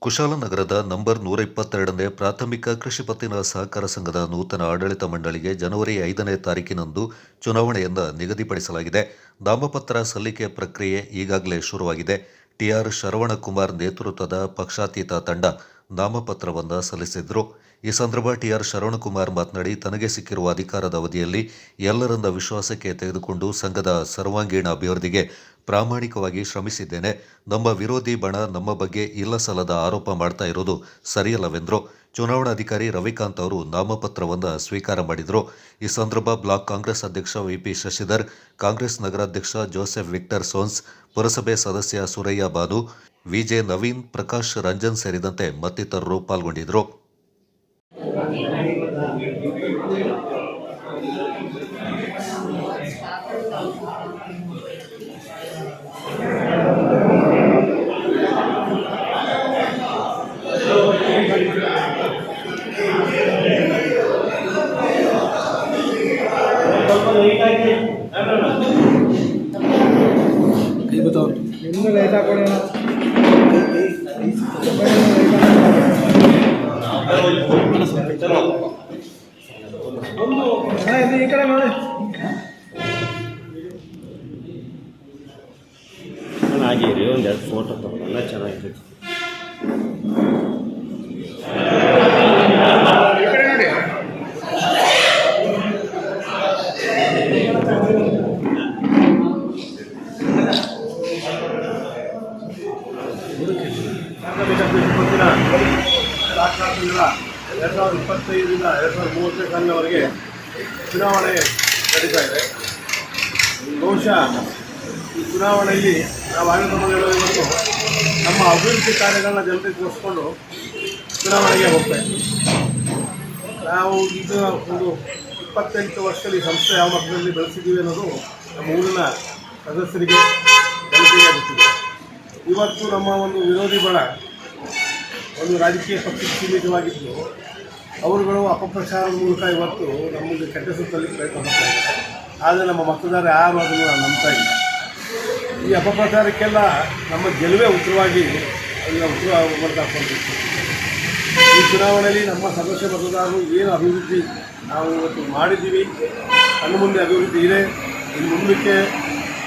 ಕುಶಾಲನಗರದ number 122ನೇ ಪ್ರಾಥಮಿಕ ಕೃಷಿ ಪತ್ತಿನ ಸಹಕಾರ ಸಂಘದ ನೂತನ ಆಡಳಿತ ಮಂಡಳಿಗೆ ಜನವರಿ 5ನೇ ತಾರೀಕಿನಂದು ಚುನಾವಣೆಯನ್ನು ನಿಗದಿಪಡಿಸಲಾಗಿದೆ. ನಾಮಪತ್ರ ಸಲ್ಲಿಕೆ ಪ್ರಕ್ರಿಯೆ ಈಗಾಗಲೇ ಶುರುವಾಗಿದೆ. ಟಿಆರ್ ಶರವಣಕುಮಾರ್ ನೇತೃತ್ವದ ಪಕ್ಷಾತೀತ ತಂಡ ನಾಮಪತ್ರವನ್ನು ಸಲ್ಲಿಸಿದ್ರು. ಈ ಸಂದರ್ಭ ಟಿಆರ್ ಶರವಣಕುಮಾರ್ ಮಾತನಾಡಿ, ತನಗೆ ಸಿಕ್ಕಿರುವ ಅಧಿಕಾರದ ಅವಧಿಯಲ್ಲಿ ಎಲ್ಲರನ್ನ ವಿಶ್ವಾಸಕ್ಕೆ ತೆಗೆದುಕೊಂಡು ಸಂಘದ ಸರ್ವಾಂಗೀಣ ಅಭಿವೃದ್ಧಿಗೆ ಪ್ರಾಮಾಣಿಕವಾಗಿ ಶ್ರಮಿಸಿದ್ದೇನೆ. ನಮ್ಮ ವಿರೋಧಿ ಬಣ ನಮ್ಮ ಬಗ್ಗೆ ಇಲ್ಲಸಲ್ಲದ ಆರೋಪ ಮಾಡ್ತಾ ಇರೋದು ಸರಿಯಲ್ಲವೆಂದರು. ಚುನಾವಣಾಧಿಕಾರಿ ರವಿಕಾಂತ್ ಅವರು ನಾಮಪತ್ರವನ್ನು ಸ್ವೀಕಾರ ಮಾಡಿದರು. ಈ ಸಂದರ್ಭ ಬ್ಲಾಕ್ ಕಾಂಗ್ರೆಸ್ ಅಧ್ಯಕ್ಷ ವಿಪಿ ಶಶಿಧರ್, ಕಾಂಗ್ರೆಸ್ ನಗರಾಧ್ಯಕ್ಷ ಜೋಸೆಫ್ ವಿಕ್ಟರ್ ಸೋನ್ಸ್, ಪುರಸಭೆ ಸದಸ್ಯ ಸುರಯ್ಯ ಬಾನು, ವಿಜೆ ನವೀನ್, ಪ್ರಕಾಶ್ ರಂಜನ್ ಸೇರಿದಂತೆ ಮತ್ತಿತರರು ಪಾಲ್ಗೊಂಡಿದ್ದರು. ಇನ್ನು ಲೈಟ್ ಹಾಕೊಳ್ಳೋಣ. ಈ ಕಡೆ ನೋಡಿ ಚೆನ್ನಾಗಿರಿ, ಒಂದೆರಡು ಫೋಟೋ ತಗೊಂಡೆಲ್ಲ ಚೆನ್ನಾಗಿದೆ. ರಾಷ್ಟ್ರಾದ್ಯಂತ 2025ರಿಂದ 2030 ಸಾಲಿನವರೆಗೆ ಚುನಾವಣೆ ನಡೀತಾ ಇದೆ. ಬಹುಶಃ ಈ ಚುನಾವಣೆಯಲ್ಲಿ ನಾವು ಆಡಳಿತ ನಮ್ಮ ಅಭಿವೃದ್ಧಿ ಕಾರ್ಯಗಳನ್ನ ಜನತೆಗೆ ತೋರಿಸ್ಕೊಂಡು ಚುನಾವಣೆಗೆ ಹೋಗ್ತಾ ಇದ್ದೀವಿ. ನಾವು ಈಗ ಒಂದು 28 ವರ್ಷದಲ್ಲಿ ಸಂಸ್ಥೆ ಯಾವ ಮಟ್ಟದಲ್ಲಿ ಬೆಳೆಸಿದ್ದೀವಿ ಅನ್ನೋದು ನಮ್ಮ ಊರಿನ ಸದಸ್ಯರಿಗೆ ಜನತೆಗೆ ಗೊತ್ತಿದೆ. ಇವತ್ತು ನಮ್ಮ ಒಂದು ವಿರೋಧಿ ಬಣ ಒಂದು ರಾಜಕೀಯ ಪಕ್ಷಕ್ಕೆ ಸೀಮಿತವಾಗಿದ್ದು ಅವರುಗಳು ಅಪಪ್ರಚಾರದ ಮೂಲಕ ಇವತ್ತು ನಮಗೆ ಕೆಟ್ಟ ಸುತ್ತಲ್ಲಿ ಪ್ರಯತ್ನ ಮಾಡ್ತಾ ಇದ್ದಾರೆ. ಆದರೆ ನಮ್ಮ ಮತದಾರ ಯಾರು ಅದನ್ನು ನಂಬ್ತಾ ಇಲ್ಲ. ಈ ಅಪಪ್ರಚಾರಕ್ಕೆಲ್ಲ ನಮ್ಮ ಗೆಲುವೇ ಉತ್ತರವಾಗಿ ಉತ್ತರ ಬರ್ತಾಕೊಂಡಿತ್ತು. ಈ ಚುನಾವಣೆಯಲ್ಲಿ ನಮ್ಮ ಸದಸ್ಯ ಮತದಾರರು ಏನು ಅಭಿವೃದ್ಧಿ ನಾವು ಇವತ್ತು ಮಾಡಿದ್ದೀವಿ, ಕಣ್ಣು ಮುಂದೆ ಅಭಿವೃದ್ಧಿ ಇದೆ. ಇನ್ನು ಮುಂದಕ್ಕೆ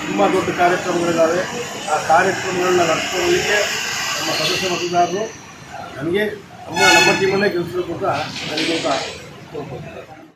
ತುಂಬ ದೊಡ್ಡ ಕಾರ್ಯಕ್ರಮಗಳಿದ್ದಾವೆ. ಆ ಕಾರ್ಯಕ್ರಮಗಳನ್ನ ನಡೆಸ್ಕೊಳ್ಳಲಿಕ್ಕೆ ನಮ್ಮ ಸದಸ್ಯ ಮತದಾರರು ನಮ್ಮ ಟೀಮನ್ನೇ ಗೆಲ್ಲಿಸಬೇಕು ಅಂತ ನನಗೆ